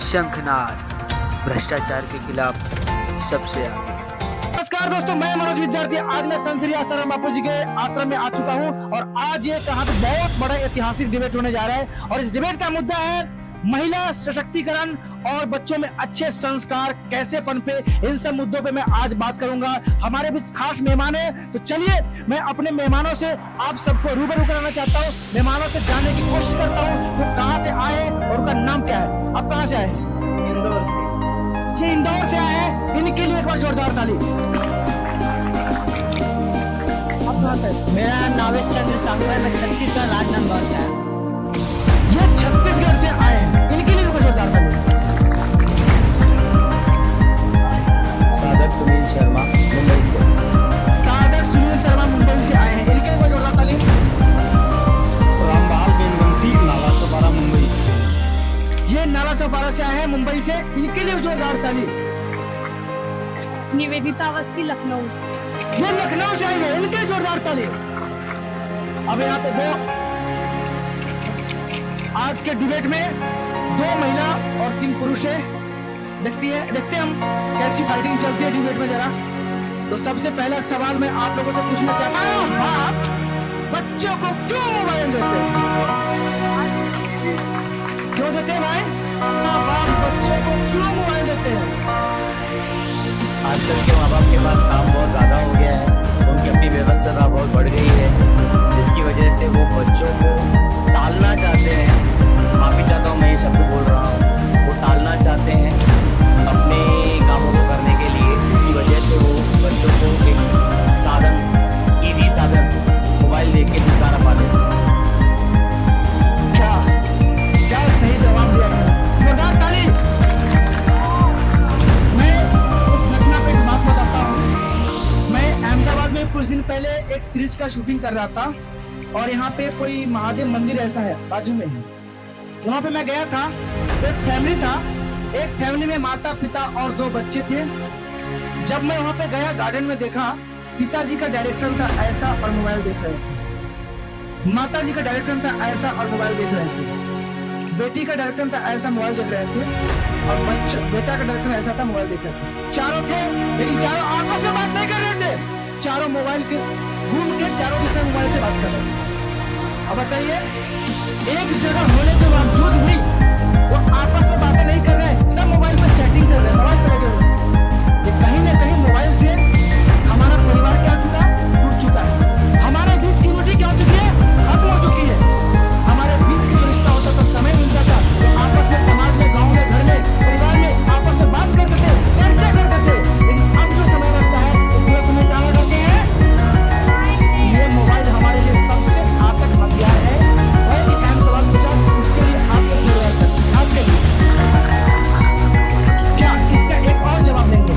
शंखनाद भ्रष्टाचार के खिलाफ सबसे आगे। नमस्कार दोस्तों, मैं मनोज विद्यार्थी आज मैं संत श्री आसाराम बापू जी के आश्रम में आ चुका हूं और आज ये कहा बहुत बड़ा ऐतिहासिक डिबेट होने जा रहा है और इस डिबेट का मुद्दा है महिला सशक्तिकरण और बच्चों में अच्छे संस्कार कैसे पनपे। इन सब मुद्दों पे मैं आज बात करूंगा। हमारे बीच खास मेहमान है, तो चलिए मैं अपने मेहमानों से आप सबको रूबरू कराना चाहता हूँ। मेहमानों से जानने की कोशिश करता हूँ वो कहाँ से आए और उनका नाम क्या है। आप कहाँ से आए? इंदौर से। ये इंदौर से आए हैं, इनके लिए एक बार जोरदार ताली। आप कहाँ से? मेरा नाम नावेश चंद्र साहू है, मैं छत्तीसगढ़ राजनांदगांव से आया। ये छत्तीसगढ़ से आए हैं, इनके लिए भी जोरदार ताली। सादर सुनील शर्मा मुंबई से। सादर सुनील शर्मा मुंबई से आए हैं, इनके लिए जोरदार ताली। रामबाल बेनवंशी नाला सोपारा मुंबई। ये नाला सोपारा से आए हैं मुंबई से, इनके लिए जोरदार ताली। निवेदिता अवस्थी लखनऊ। ये लखनऊ से आए हैं, इनके लिए जोरदार ताली। अब यहाँ पे दो आज के डिबेट में 2 महिला और 3 पुरुष है। देखते हम कैसी फाइटिंग चलती है डिबेट में जरा। तो सबसे पहला सवाल मैं आप लोगों से पूछना चाहता हूँ, आप बच्चों को क्यों मोबाइल देते हैं? क्यों देते हैं भाई? आप बच्चों को क्यों मोबाइल देते हैं? आजकल के माँ बाप के पास काम बहुत ज़्यादा हो गया है, उनकी अपनी व्यवस्था बहुत बढ़ गई है, जिसकी वजह से वो बच्चों को टालना चाहते हैं। माफ़ी चाहता हूँ मैं ये शब्द बोल रहा हूँ, वो टालना चाहते हैं अपने कामों को करने के लिए। इसकी वजह से वो बच्चों को एक साधन, इजी साधन मोबाइल लेके निकारा पाते हैं। क्या सही जवाब दिया गया? जोरदार ताली। मैं इस घटना पे एक बात बताता हूँ। मैं अहमदाबाद में कुछ दिन पहले एक सीरीज का शूटिंग कर रहा था और यहाँ पे कोई महादेव मंदिर ऐसा है बाजू में ही। वहाँ पे मैं गया था, एक फैमिली था, एक फैमिली में माता पिता और 2 बच्चे थे। जब मैं वहाँ पे गया गार्डन में देखा, पिताजी का डायरेक्शन था ऐसा और मोबाइल देख रहे थे। माता जी का डायरेक्शन था ऐसा और मोबाइल देख रहे थे। बेटी का डायरेक्शन था ऐसा, मोबाइल देख रहे थे और बेटा का डायरेक्शन ऐसा था, मोबाइल देख रहे थे। चारों थे लेकिन चारों आपस में बात नहीं कर रहे थे। चारों मोबाइल के घूम के चारों के साथ मोबाइल से बात कर रहे थे। अब बताइए, एक जगह होने के बावजूद भी वो आपस में बातें नहीं कर रहे, सब मोबाइल पर चैटिंग कर रहे हैं, मोबाइल पर लगे हुए। ये कहीं ना कहीं मोबाइल से हमारा परिवार क्या हो चुका है? टूट चुका है। हमारे बीच की यूनिटी क्या हो चुकी है? खत्म हो चुकी है। हमारे बीच का जो रिश्ता होता था, समय मिलता था, तो आपस में समाज में, गाँव में, घर में, परिवार में आपस में बात करते थे, चर्चा करते थे। लेकिन अब जो समय बचता है तो पूरा समय कहाँ लगाते हैं? ये मोबाइल हमारे लिए सबसे घातक हथियार है। बहुत ही अहम सवाल पूछा, इसके लिए आपको जोरदार ताली। आपके लिए क्या इसका एक और जवाब देंगे?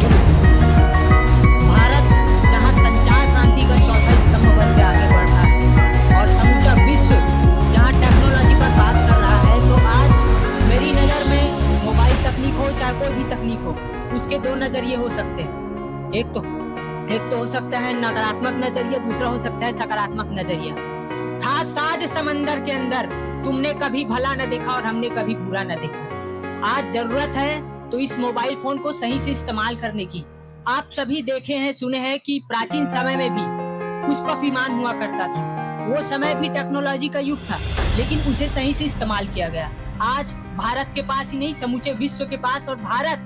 भारत जहाँ संचार क्रांति का चौथा स्तंभ बन के आगे बढ़ रहा है और समूचा विश्व जहाँ टेक्नोलॉजी पर बात कर रहा है, तो आज मेरी नज़र में मोबाइल तकनीक हो चाहे कोई भी तकनीक हो, उसके 2 नज़रिए हो सकते हैं। एक तो हो सकता है नकारात्मक नजरिया, दूसरा हो सकता है सकारात्मक नजरिया। था साज समंदर के अंदर, तुमने कभी भला न देखा और हमने कभी बुरा न देखा। आज जरूरत है तो इस मोबाइल फोन को सही से इस्तेमाल करने की। आप सभी देखे हैं, सुने हैं कि प्राचीन समय में भी पुष्पक विमान हुआ करता था। वो समय भी टेक्नोलॉजी का युग था, लेकिन उसे सही से इस्तेमाल किया गया। आज भारत के पास ही नहीं, समूचे विश्व के पास, और भारत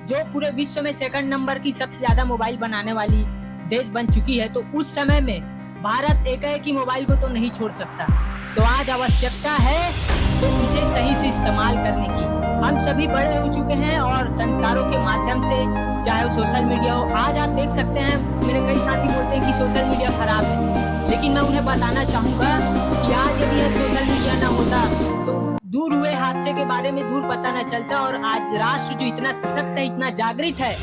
जो पूरे विश्व में 2nd नंबर की सबसे ज्यादा मोबाइल बनाने वाली देश बन चुकी है, तो उस समय में भारत एक मोबाइल को तो नहीं छोड़ सकता। तो आज आवश्यकता है तो इसे सही से इस्तेमाल करने की। हम सभी बड़े हो चुके हैं और संस्कारों के माध्यम से, चाहे वो सोशल मीडिया हो, आज आप देख सकते हैं, मेरे कई साथी बोलते हैं कि सोशल मीडिया खराब है, लेकिन मैं उन्हें बताना चाहूंगा कि आज यदि यह सोशल मीडिया ना होता तो दूर हुए हादसे के बारे में दूर पता न चलता, और आज राष्ट्र जो इतना सशक्त है, इतना जागृत है,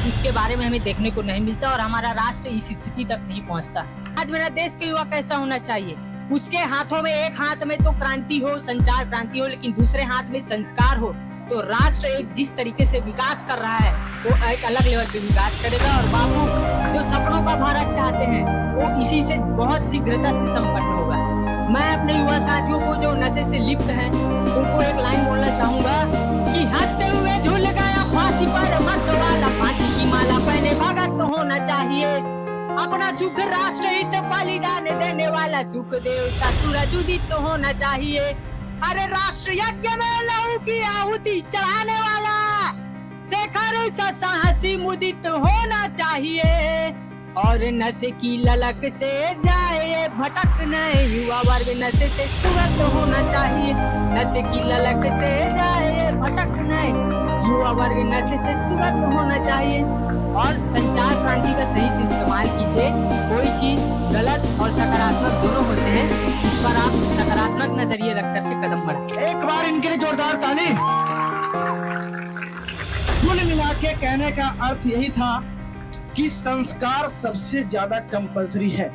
उसके बारे में हमें देखने को नहीं मिलता और हमारा राष्ट्र इस स्थिति तक नहीं पहुंचता। आज मेरा देश के युवा कैसा होना चाहिए? उसके हाथों में, एक हाथ में तो क्रांति हो, संचार क्रांति हो, लेकिन दूसरे हाथ में संस्कार हो, तो राष्ट्र एक जिस तरीके से विकास कर रहा है वो एक अलग लेवल पे विकास करेगा। और बापू जो सपनों का भारत चाहते हैं वो इसी से बहुत शीघ्रता से संपन्न होगा। मैं अपने युवा साथियों को जो नशे से लिप्त हैं उनको एक लाइन बोलना चाहूंगा कि हंसते हुए अपना सुख राष्ट्र हित बलिदान देने वाला सुखदेव सा सूरज उदित होना चाहिए। अरे राष्ट्र यज्ञ में लहू की आहुति चढ़ाने वाला शेखर सा साहसी मुदित होना चाहिए। और नशे की ललक से जाए भटक नहीं, युवा वर्ग नशे से सुगत होना चाहिए। नशे की ललक से जाए भटक नहीं, युवा वर्ग नशे से सुगत होना चाहिए। और संचार क्रांति का सही से इस्तेमाल कीजिए। कोई चीज गलत और सकारात्मक दोनों होते हैं, इस पर आप सकारात्मक नजरिए रख करके कदम बढ़ाएं। एक बार इनके लिए जोरदार ताली। कुल मिला के कहने का अर्थ यही था कि संस्कार सबसे ज्यादा कंपल्सरी है।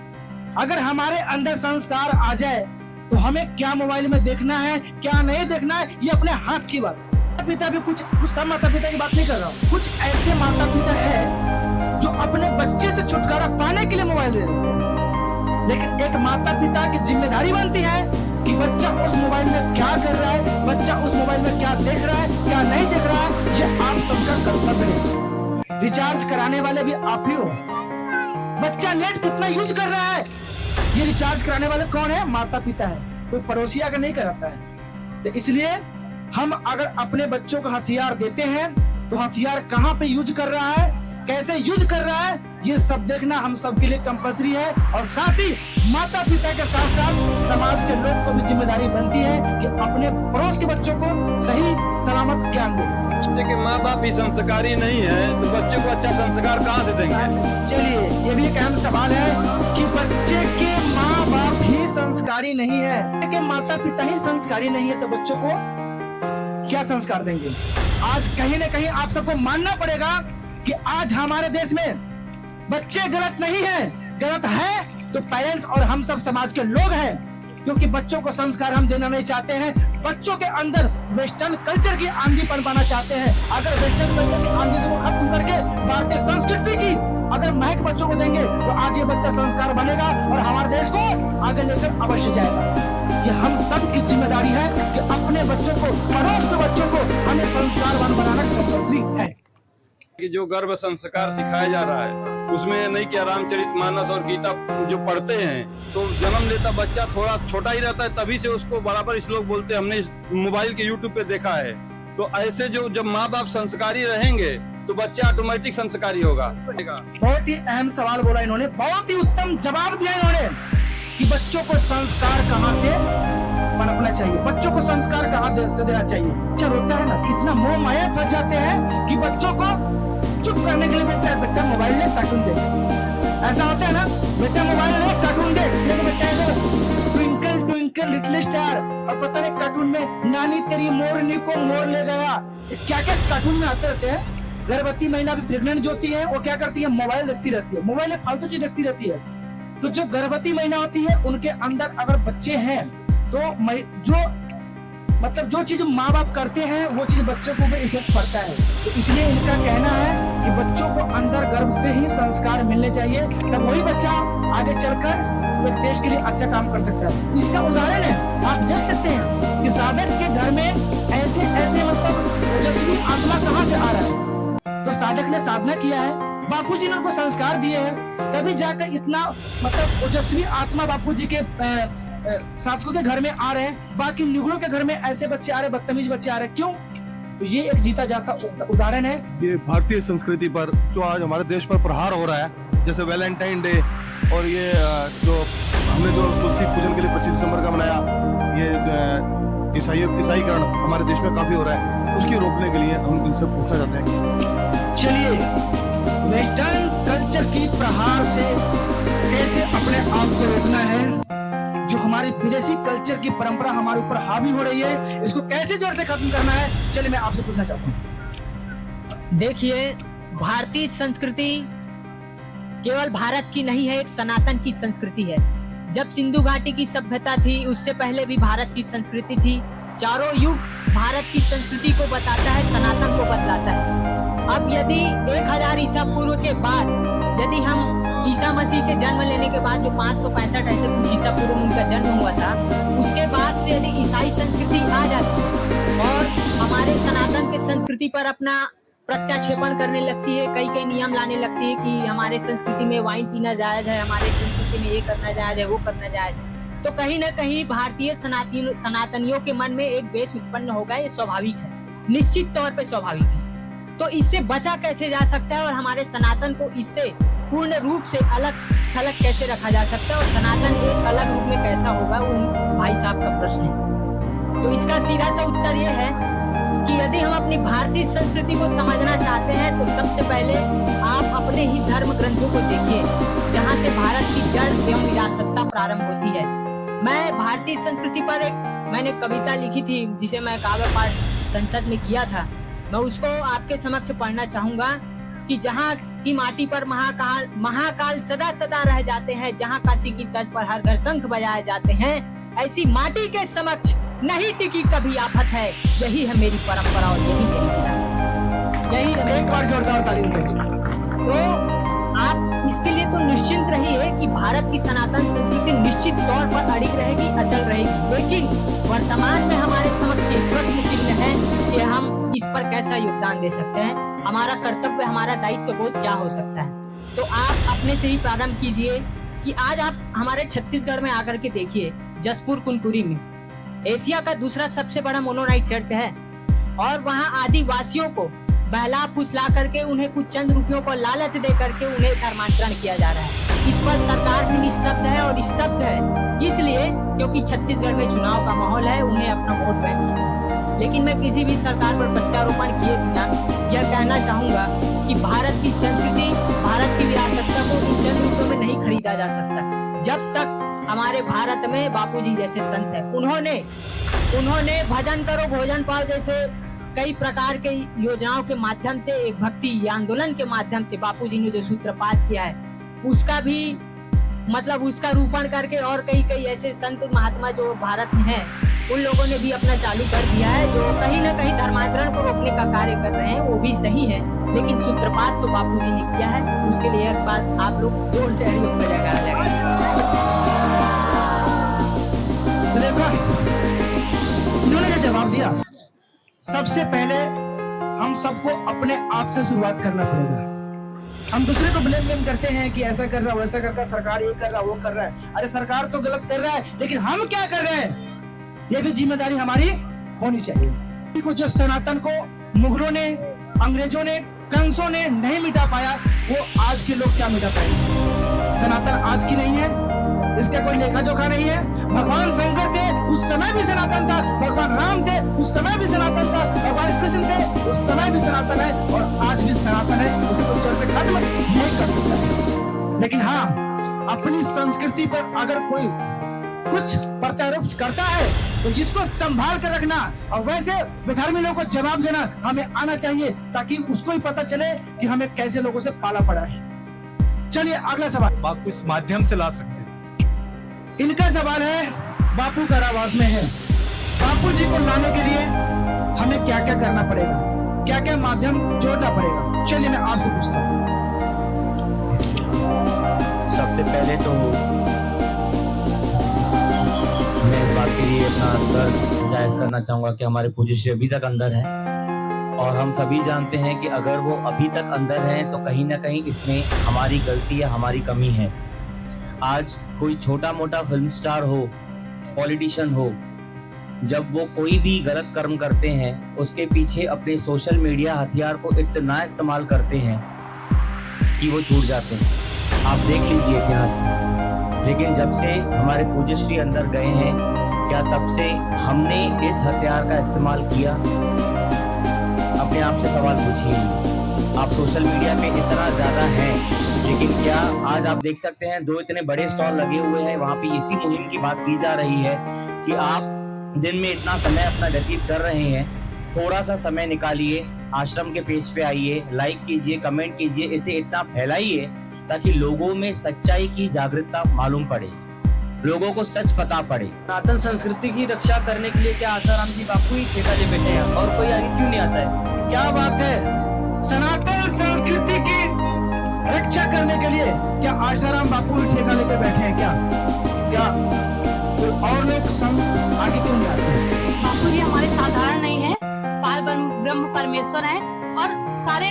अगर हमारे अंदर संस्कार आ जाए तो हमें क्या मोबाइल में देखना है, क्या नहीं देखना है, ये अपने हाथ की बात है। पिता भी कुछ सब माता पिता की बात नहीं कर रहा हूँ, कुछ ऐसे माता पिता है जो अपने बच्चे से छुटकारा पाने के लिए मोबाइल दे देते हैं। लेकिन एक माता पिता की जिम्मेदारी बनती है कि बच्चा उस मोबाइल में क्या कर रहा है, बच्चा उस मोबाइल में क्या देख रहा है, क्या नहीं देख रहा है, ये आप सबका कर्तव्य है। रिचार्ज कराने वाले भी आप ही हो। बच्चा नेट कितना यूज कर रहा है, ये रिचार्ज कराने वाले कौन है? माता पिता है, कोई पड़ोसी आकर नहीं कराता है। तो इसलिए हम अगर अपने बच्चों को हथियार देते हैं तो हथियार कहाँ पे यूज कर रहा है, कैसे यूज कर रहा है, ये सब देखना हम सबके लिए कंपल्सरी है। और साथ ही माता पिता के साथ साथ समाज के लोग को भी जिम्मेदारी बनती है कि अपने पड़ोस के बच्चों को सही सलामत ज्ञान दे। बच्चे के माँ बाप ही संस्कारी नहीं है तो बच्चे को अच्छा संस्कार कहाँ से देंगे? चलिए, ये भी एक अहम सवाल है कि बच्चे के माँ बाप ही संस्कारी नहीं है, कि माता पिता ही संस्कारी नहीं है तो बच्चों को क्या संस्कार देंगे? आज कहीं न कहीं आप सबको मानना पड़ेगा कि आज हमारे देश में बच्चे गलत नहीं है, गलत है तो पेरेंट्स और हम सब समाज के लोग हैं, क्योंकि बच्चों को संस्कार हम देना नहीं चाहते हैं। बच्चों के अंदर वेस्टर्न कल्चर की आंधी पनपाना चाहते हैं। अगर वेस्टर्न कल्चर की आंधी से खत्म करके भारतीय संस्कृति की अगर महक बच्चों को देंगे तो आज ये बच्चा संस्कार बनेगा और हमारे देश को आगे लेकर अवश्य जाएगा। ये हम सब की जिम्मेदारी है कि अपने बच्चों को, पड़ोस के बच्चों को हमें संस्कारवान बनाना कंपल्सरी है। कि जो गर्भ संस्कार सिखाया जा रहा है उसमें ये नहीं कि रामचरितमानस और गीता जो पढ़ते हैं तो जन्म लेता बच्चा थोड़ा छोटा ही रहता है, तभी से उसको बराबर श्लोक बोलते हैं। हमने इस मोबाइल के यूट्यूब पे देखा है। तो ऐसे जो जब माँ बाप संस्कारी रहेंगे तो बच्चा ऑटोमेटिक संस्कारी होगा। बहुत ही अहम सवाल बोला इन्होंने, बहुत ही उत्तम जवाब दिया इन्होंने कि बच्चों को संस्कार कहाँ से पनपना चाहिए, बच्चों को संस्कार कहाँ से देना चाहिए। अच्छा होता है ना, इतना मोह माया फंस जाते हैं कि बच्चों को चुप करने के लिए बोलते हैं बेटा मोबाइल ले, कार्टून दे। ऐसा होता है ना, बेटा मोबाइल ले, कार्टून दे। ट्विंकल ट्विंकल लिटिल स्टार, और पता नहीं कार्टून में नानी तेरी मोरनी को मोर ले गया, क्या क्या कार्टून में आते रहते हैं। गर्भवती महिला भी प्रेग्नेंट जो होती है वो क्या करती है? मोबाइल देखती रहती है, मोबाइल में फालतू चीज देखती रहती है। तो जो गर्भवती महिला होती है उनके अंदर अगर बच्चे हैं तो जो चीज माँ बाप करते हैं वो चीज बच्चों को भी इफेक्ट पड़ता है। तो इसलिए इनका कहना है कि बच्चों को अंदर गर्भ से ही संस्कार मिलने चाहिए, तब वही बच्चा आगे चलकर एक देश के लिए अच्छा काम कर सकता है। इसका उदाहरण है, आप देख सकते हैं कि साधक के घर में ऐसे ऐसे ओजस्वी आत्मा कहाँ से आ रहा है? तो साधक ने साधना किया है, बापूजी ने उनको संस्कार दिए हैं, तभी जाकर इतना ओजस्वी आत्मा बापूजी के साधकों के घर में आ रहे हैं। बाकी निगुणों के घर में ऐसे बच्चे आ रहे, बदतमीज बच्चे आ रहे, क्यों? तो ये एक जीता जाता उदाहरण है। ये भारतीय संस्कृति पर जो आज हमारे देश पर प्रहार हो रहा है, जैसे वैलेंटाइन डे और ये जो हमने जो तुलसी पूजन के लिए 25 दिसंबर का मनाया, ये ईसाईकरण हमारे देश में काफी हो रहा है, उसकी रोकने के लिए हम इनसे पूछना चाहते हैं। चलिए, वेस्टर्न कल्चर की प्रहार से कैसे अपने आप को रोकना है? जो हमारी विदेशी कल्चर की परंपरा हमारे ऊपर हावी हो रही है, इसको कैसे जड़ से खत्म करना है? चलिए मैं आपसे पूछना चाहता हूँ। देखिए, भारतीय संस्कृति केवल भारत की नहीं है, एक सनातन की संस्कृति है। जब सिंधु घाटी की सभ्यता थी उससे पहले भी भारत की संस्कृति थी। चारों युग भारत की संस्कृति को बताता है, सनातन को बतलाता है। अब यदि 1000 ईसा पूर्व के बाद यदि हम ईसा मसीह के जन्म लेने के बाद जो 565 ऐसे कुछ ईसा पूर्व उनका जन्म हुआ था, उसके बाद से यदि ईसाई संस्कृति आ जाती और हमारे सनातन के संस्कृति पर अपना प्रत्याक्षेपण करने लगती है, कई कई नियम लाने लगती है कि हमारे संस्कृति में वाइन पीना जायज है, हमारे संस्कृति में ये करना जायज है, वो करना जायज है। तो कहीं ना कहीं भारतीय सनातनियों के मन में एक द्वेष उत्पन्न होगा, ये स्वाभाविक है, निश्चित तौर पे स्वाभाविक है। तो इससे बचा कैसे जा सकता है और हमारे सनातन को इससे पूर्ण रूप से अलग थलग कैसे रखा जा सकता है और सनातन एक अलग रूप में कैसा होगा, वो भाई साहब का प्रश्न है। तो इसका सीधा सा उत्तर ये है कि यदि हम अपनी भारतीय संस्कृति को समझना चाहते हैं तो सबसे पहले आप अपने ही धर्म ग्रंथों को देखिए, जहां से भारत की जड़ एवं विरासतता प्रारंभ होती है। मैं भारतीय संस्कृति पर मैंने कविता लिखी थी जिसे मैं काव्य पाठ संसद में किया था, मैं उसको आपके समक्ष पढ़ना चाहूंगा कि जहाँ की माटी पर महाकाल सदा सदा रह जाते हैं, जहाँ काशी की तर्ज पर हर घर शंख बजाए जाते हैं, ऐसी माटी के समक्ष नहीं टिकी कभी आफत है, यही है मेरी परंपरा और यही मेरी विरासत। यही है। एक बार जोरदार तालीम दीजिए। तो आप इसके लिए तो निश्चिंत रहिए कि भारत की सनातन संस्कृति निश्चित तौर पर अड़िग रहेगी, अचल रहेगी, लेकिन वर्तमान में हमारे समक्ष एक प्रश्न चिन्ह है कि हम इस पर कैसा योगदान दे सकते हैं, हमारा कर्तव्य, हमारा दायित्व बोध क्या हो सकता है। तो आप अपने से ही प्रारंभ कीजिए कि आज आप हमारे छत्तीसगढ़ में आकर के देखिए, जसपुर कुनकुरी में एशिया का दूसरा सबसे बड़ा मोनोनाइट चर्च है और वहाँ आदिवासियों को बहला फुसला करके उन्हें कुछ चंद रुपयों को लालच दे करके उन्हें धर्मांतरण किया जा रहा है। इस पर सरकार भी निस्तब्ध है और स्तब्ध है, इसलिए क्योंकि छत्तीसगढ़ में चुनाव का माहौल है, उन्हें अपना वोट बैंक है। लेकिन मैं किसी भी सरकार पर प्रत्यारोपण किए बिना यह कहना चाहूंगा कि भारत की संस्कृति, भारत की विरासतता को इन चंद रुपयों में नहीं खरीदा जा सकता। जब तक हमारे भारत में बापूजी जैसे संत हैं, उन्होंने भजन करो भोजन पाओ जैसे कई प्रकार के योजनाओं के माध्यम से, एक भक्ति आंदोलन के माध्यम से बापूजी ने जो सूत्रपात किया है, उसका भी मतलब उसका रूपण करके और कई ऐसे संत महात्मा जो भारत में हैं, उन लोगों ने भी अपना चालू कर दिया है, जो कहीं ना कहीं धर्मांतरण को रोकने का कार्य कर रहे हैं, वो भी सही है, लेकिन सूत्रपात तो बापूजी ने किया है। उसके लिए एक बात आप लोग जोर से हरिओम का जयकारा लगाएं। देखो इन्होंने जो जवाब दिया, सबसे पहले हम सबको अपने आप से शुरुआत करना पड़ेगा। हम दूसरे को ब्लेम करते हैं कि ऐसा कर रहा है, वैसा कर रहा है, सरकार ये कर रहा है, वो कर रहा है। अरे सरकार तो गलत कर रहा है, लेकिन हम क्या कर रहे हैं, ये भी जिम्मेदारी हमारी होनी चाहिए। देखो, जो सनातन को मुगलों ने, अंग्रेजों ने, कंसों ने नहीं मिटा पाया, वो आज के लोग क्या मिटा पाएंगे। सनातन आज की नहीं है, इसका कोई लेखा जोखा नहीं है। भगवान शंकर थे, उस समय भी सनातन था। भगवान राम थे, उस समय भी सनातन था। भगवान कृष्ण थे, उस समय भी सनातन है और आज भी सनातन है। उसे कोई जड़ से खत्म नहीं कर सकता। लेकिन हाँ, अपनी संस्कृति पर अगर कोई कुछ प्रत्यारोप करता है तो इसको संभाल कर रखना और वैसे विधर्मी लोगों को जवाब देना हमें आना चाहिए, ताकि उसको ही पता चले कि हमें कैसे लोगों से पाला पड़ा है। चलिए अगला सवाल आप कुछ माध्यम से ला सकते हैं। इनका सवाल है, बापू कारावास में है, बापू जी को लाने के लिए हमें क्या क्या करना पड़ेगा, क्या क्या माध्यम जोड़ना पड़ेगा। चलिए मैं आपसे पूछता हूँ। सबसे पहले तो मैं इस बात के लिए अपना अंदर जायज करना चाहूंगा कि हमारे पूज्य श्री अभी तक अंदर है और हम सभी जानते हैं कि अगर वो अभी तक अंदर हैं तो कहीं ना कहीं इसमें हमारी गलती या हमारी कमी है। आज कोई छोटा मोटा फिल्म स्टार हो, पॉलिटिशियन हो, जब वो कोई भी गलत कर्म करते हैं उसके पीछे अपने सोशल मीडिया हथियार को इतना इस्तेमाल करते हैं कि वो छूट जाते हैं। आप देख लीजिए इतिहास में। लेकिन जब से हमारे पूज्य श्री अंदर गए हैं, क्या तब से हमने इस हथियार का इस्तेमाल किया? अपने आप से सवाल पूछिए। आप सोशल मीडिया पे इतना ज्यादा हैं, लेकिन क्या आज आप देख सकते हैं 2 इतने बड़े स्टॉल लगे हुए हैं, वहाँ पे इसी मुहिम की बात की जा रही है कि आप दिन में इतना समय अपना व्यतीत कर रहे हैं, थोड़ा सा समय निकालिए, आश्रम के पेज पे आइए, लाइक कीजिए, कमेंट कीजिए, इसे इतना फैलाइए ताकि लोगों में सच्चाई की जागरूकता मालूम पड़े, लोगों को सच पता पड़े। सनातन संस्कृति की रक्षा करने के लिए क्या आसाराम जी बापू ही ठेका ले बैठे हैं और कोई आगे क्यों नहीं आता है? क्या बात है, सनातन संस्कृति की रक्षा करने के लिए क्या आशाराम बापू ही ठेका लेकर बैठे हैं? क्या कोई और लोग संत आगे क्यों नहीं आते हैं? बापू जी हमारे साधारण नहीं है, पाल ब्रह्म परमेश्वर हैं और सारे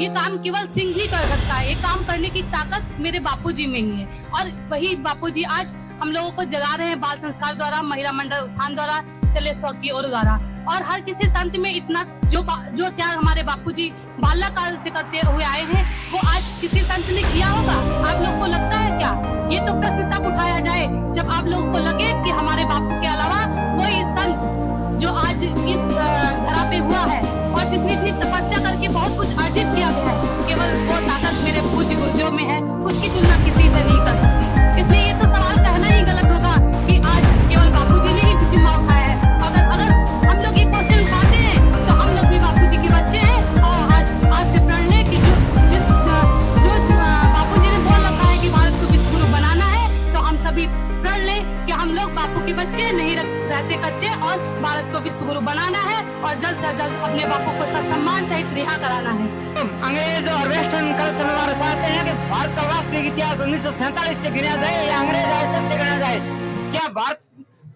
ये काम केवल सिंह ही कर सकता है। ये काम करने की ताकत मेरे बापूजी में ही है और वही बापूजी आज हम लोगों को जगा रहे हैं बाल संस्कार द्वारा, महिला मंडल उत्थान द्वारा, चले सौ की ओर द्वारा। और हर किसी संत में इतना जो त्याग हमारे बापूजी बाल्य काल से करते हुए आए हैं वो आज किसी संत ने किया होगा? आप लोग को लगता है क्या? ये तो प्रश्न तब उठाया जाए जब आप लोगों को लगे कि हमारे बापू के अलावा कोई संत जो आज इस धरा पे हुआ है और जिसने इतनी तपस्या करके बहुत कुछ अर्जित किया गया है, केवल वो ताकत मेरे पूज्य गुरुदेव में है, उसकी तुलना किसी से नहीं कर सकती। इसलिए ये तो सवाल कहना ही गलत होगा कि आज केवल बापूजी ने ही जिम्मा उठाया है। अगर हम लोग ये क्वेश्चन उठाते हैं तो हम लोग भी बापूजी के बच्चे हैं और आज से प्रण लें कि जो बापूजी ने बोल रखा है कि भारत को विश्व गुरु बनाना है, तो हम सभी प्रण लें कि हम लोग बापू के बच्चे नहीं रहते कच्चे और भारत को विश्व गुरु बनाना है और जल्द से जल्द अपने बापू को सम्मान सहित रिहा कराना है। अंग्रेज और वेस्टर्न कल्चर वाले चाहते हैं कि भारत का वास्तविक इतिहास 1947 से गिना जाए या अंग्रेज आए तब से गिना जाए। क्या भारत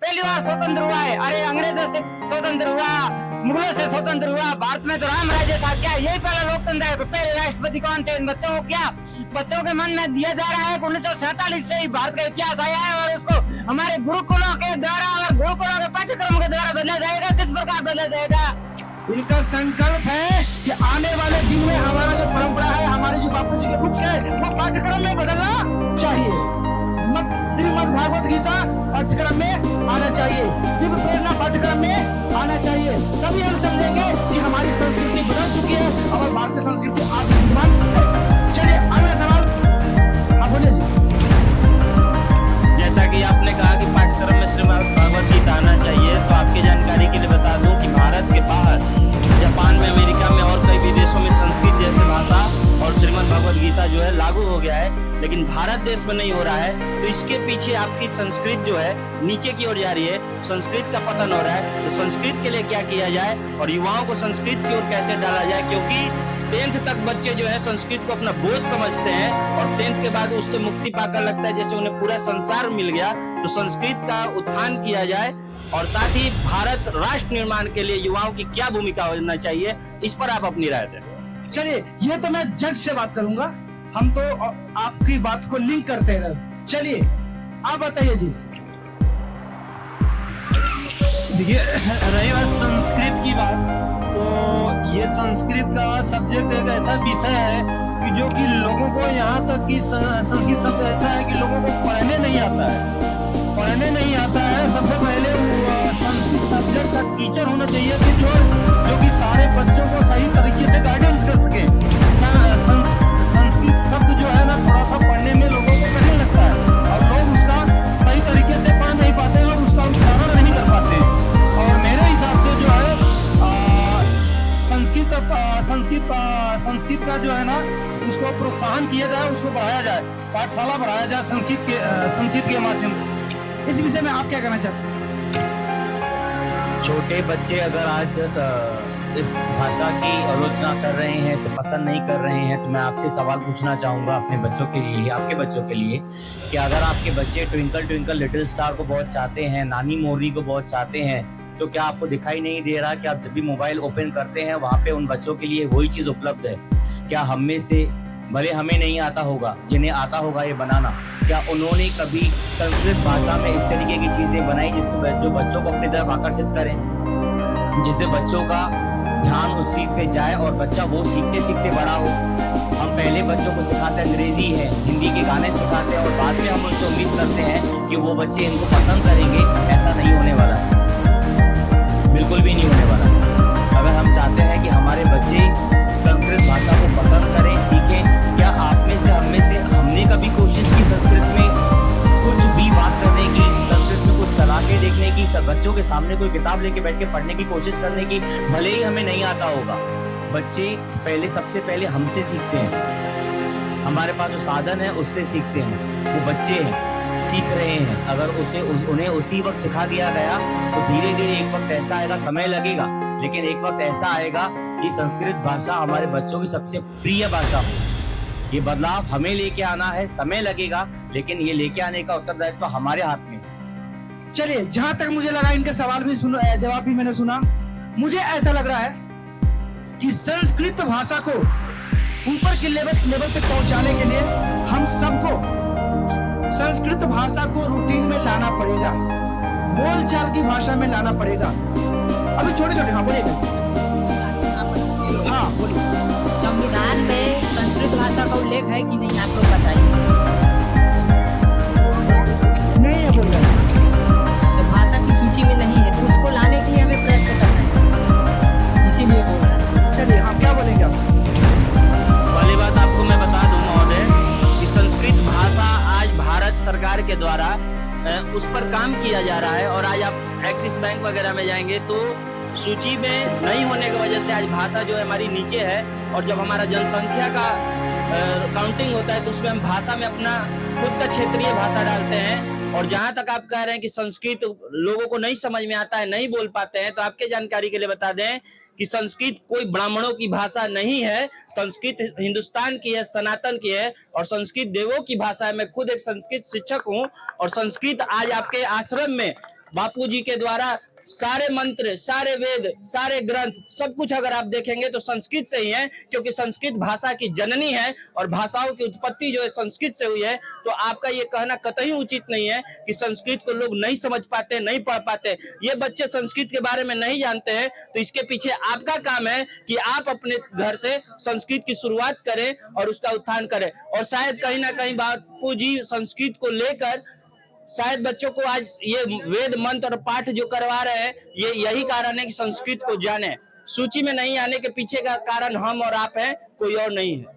पहली बार स्वतंत्र हुआ है? अरे अंग्रेजों से स्वतंत्र हुआ, मुगलों से स्वतंत्र हुआ, भारत में तो राम राज्य था। क्या यही पहला लोकतंत्र है? पहले राष्ट्रपति कौन थे? बच्चों को क्या बच्चों के मन में दिया जा रहा है कि 1947 से ही भारत का इतिहास आया है और उसको हमारे गुरुकुलों के द्वारा और गुरुकुलों के पाठ्यक्रम के द्वारा बदला जाएगा? किस प्रकार बदला जाएगा? इनका संकल्प है कि आने वाले दिन में हमारा जो परंपरा है, हमारे जो बापूजी के बुक्स है, वो पाठ्यक्रम में बदलना चाहिए। श्रीमद् भागवत गीता पाठ्यक्रम में आना चाहिए, दिव्य प्रेरणा पाठ्यक्रम में आना चाहिए। तभी हम समझेंगे कि हमारी संस्कृति बदल चुकी है और भारतीय संस्कृति आज विद्यमान है। चलिए अगला सवाल आप बोलिए जी। जैसा कि आपने कहा कि पाठ्यक्रम में श्रीमद् भागवत गीता आना चाहिए, तो आपकी जानकारी के लिए बता दूं कि भारत के बाहर जापान में, अमेरिका में और कई विदेशों में संस्कृत जैसे भाषा और श्रीमद् भागवत गीता जो है लागू हो गया है, लेकिन भारत देश में नहीं हो रहा है। तो इसके पीछे आपकी संस्कृत जो है नीचे की ओर जा रही है, संस्कृत का पतन हो रहा है। तो संस्कृत के लिए क्या किया जाए और युवाओं को संस्कृत की ओर कैसे डाला जाए, क्योंकि 10th तक बच्चे जो है संस्कृत को अपना बोझ समझते हैं और 10th के बाद उससे मुक्ति पाकर लगता है जैसे उन्हें पूरा संसार मिल गया। तो संस्कृत का उत्थान किया जाए और साथ ही भारत राष्ट्र निर्माण के लिए युवाओं की क्या भूमिका होना चाहिए, इस पर आप अपनी राय दें। चलिए ये तो मैं जज से बात करूंगा, हम तो आपकी बात को लिंक करते हैं। चलिए आप बताइए जी। देखिए, रही बात संस्कृत की बात, तो ये संस्कृत का सब्जेक्ट एक ऐसा विषय है कि जो कि लोगों को यहाँ तक कि संस्कृत शब्द ऐसा है कि लोगों को पढ़ने नहीं आता है। पढ़ने नहीं आता है, सबसे पहले संस्कृत सब्जेक्ट का टीचर होना चाहिए कि जो कि सारे बच्चों को सही तरीके से गाइडेंस कर सके। संस्कृत शब्द जो है ना थोड़ा सा पढ़ने में लोगों को कठिन लगता है और लोग उसका सही तरीके से पढ़ नहीं पाते और उसका उच्चारण नहीं कर पाते। और मेरे हिसाब से जो है संस्कृत का जो है ना उसको प्रोत्साहन किया जाए, उसको बढ़ाया जाए, पाठशाला बढ़ाया जाए संस्कृत के माध्यम से। इस विषय में आप क्या कहना चाहते हैं? छोटे बच्चे अगर आज इस भाषा की आलोचना कर रहे हैं, इसे पसंद नहीं कर रहे हैं, तो मैं आपसे सवाल पूछना चाहूंगा अपने बच्चों के लिए, आपके बच्चों के लिए, कि अगर आपके बच्चे ट्विंकल ट्विंकल लिटिल स्टार को बहुत चाहते हैं, नानी मोरनी को बहुत चाहते हैं, तो क्या आपको दिखाई नहीं दे रहा कि आप जब भी मोबाइल ओपन करते हैं वहाँ पे उन बच्चों के लिए वही चीज उपलब्ध है? क्या हम में से, भले हमें नहीं आता होगा, जिन्हें आता होगा ये बनाना, क्या उन्होंने कभी संस्कृत भाषा में इस तरीके की चीजें बनाई जिससे जो बच्चों को अपनी तरफ आकर्षित करें, जिससे बच्चों का ध्यान उस चीज पे जाए और बच्चा वो सीखते सीखते बड़ा हो? हम पहले बच्चों को सिखाते अंग्रेजी है, हिंदी के गाने सिखाते हैं और बाद में हम उनसे उम्मीद करते हैं कि वो बच्चे इनको पसंद करेंगे। ऐसा नहीं होने वाला, बिल्कुल भी नहीं होने वाला। अगर हम चाहते हैं कि हमारे बच्चे संस्कृत भाषा को पसंद करें, सीखें, क्या आप में से, हम में से, हमने कभी कोशिश की संस्कृत में कुछ भी बात करने की, संस्कृत में कुछ चला के देखने की, सब बच्चों के सामने कोई किताब लेके बैठ के पढ़ने की कोशिश करने की? भले ही हमें नहीं आता होगा, बच्चे सबसे पहले हमसे सीखते हैं। हमारे पास जो साधन है उससे सीखते हैं। वो बच्चे हैं, सीख रहे हैं। अगर उन्हें उसी वक्त सिखा दिया गया तो धीरे धीरे एक वक्त ऐसा आएगा, समय लगेगा, लेकिन एक वक्त ऐसा आएगा कि संस्कृत भाषा हमारे बच्चों की सबसे प्रिय भाषा हो। ये बदलाव हमें लेके आना है, समय लगेगा, लेकिन ये लेके आने का उत्तरदायित्व तो हमारे हाथ में है। चलिए, जहां तक मुझे लगा, इनके सवाल भी जवाब भी मैंने सुना, मुझे ऐसा लग रहा है कि संस्कृत भाषा को ऊपर के लेवल पे पहुंचाने के लिए हम सबको संस्कृत भाषा को रूटीन में लाना पड़ेगा, बोलचाल की भाषा में लाना पड़ेगा। अभी छोटे छोटे, हाँ बोलिए। हाँ बोलिए। संविधान में संस्कृत भाषा का उल्लेख है कि नहीं, आप लोग बताइए। नहीं है बोल रहे, भाषा की सूची में नहीं है, तो उसको लाने के लिए हमें प्रयत्न करना है, इसीलिए बोल रहे हैं। चलिए आप क्या बोलेंगे आप? पहली बात आपको मैं बता दूं महोदय कि संस्कृत भाषा आज भारत सरकार के द्वारा उस पर काम किया जा रहा है। और आज आप एक्सिस बैंक वगैरह में जाएंगे तो सूची में नहीं होने की वजह से आज भाषा जो है हमारी नीचे है। और जब हमारा जनसंख्या का काउंटिंग होता है तो उसमें हम भाषा में अपना खुद का क्षेत्रीय भाषा डालते हैं। और जहां तक आप कह रहे हैं कि संस्कृत लोगों को नहीं समझ में आता है, नहीं बोल पाते हैं, तो आपके जानकारी के लिए बता दें कि संस्कृत कोई ब्राह्मणों की भाषा नहीं है। संस्कृत हिंदुस्तान की है, सनातन की है और संस्कृत देवों की भाषा है। मैं खुद एक संस्कृत शिक्षक हूं और संस्कृत आज आपके आश्रम में बापूजी के द्वारा सारे मंत्र, सारे वेद, सारे ग्रंथ, सब कुछ अगर आप देखेंगे तो संस्कृत से ही है, क्योंकि संस्कृत भाषा की जननी है और भाषाओं की उत्पत्ति जो है संस्कृत से हुई है। तो आपका ये कहना कतई उचित नहीं है कि संस्कृत को लोग नहीं समझ पाते, नहीं पढ़ पाते। ये बच्चे संस्कृत के बारे में नहीं जानते हैं, तो इसके पीछे आपका काम है कि आप अपने घर से संस्कृत की शुरुआत करें और उसका उत्थान करें। और शायद कहीं ना कहीं बापूजी संस्कृत को लेकर शायद बच्चों को आज ये वेद मंत्र और पाठ जो करवा रहे हैं, ये यही कारण है कि संस्कृत को जाने। सूची में नहीं आने के पीछे का कारण हम और आप हैं, कोई और नहीं है।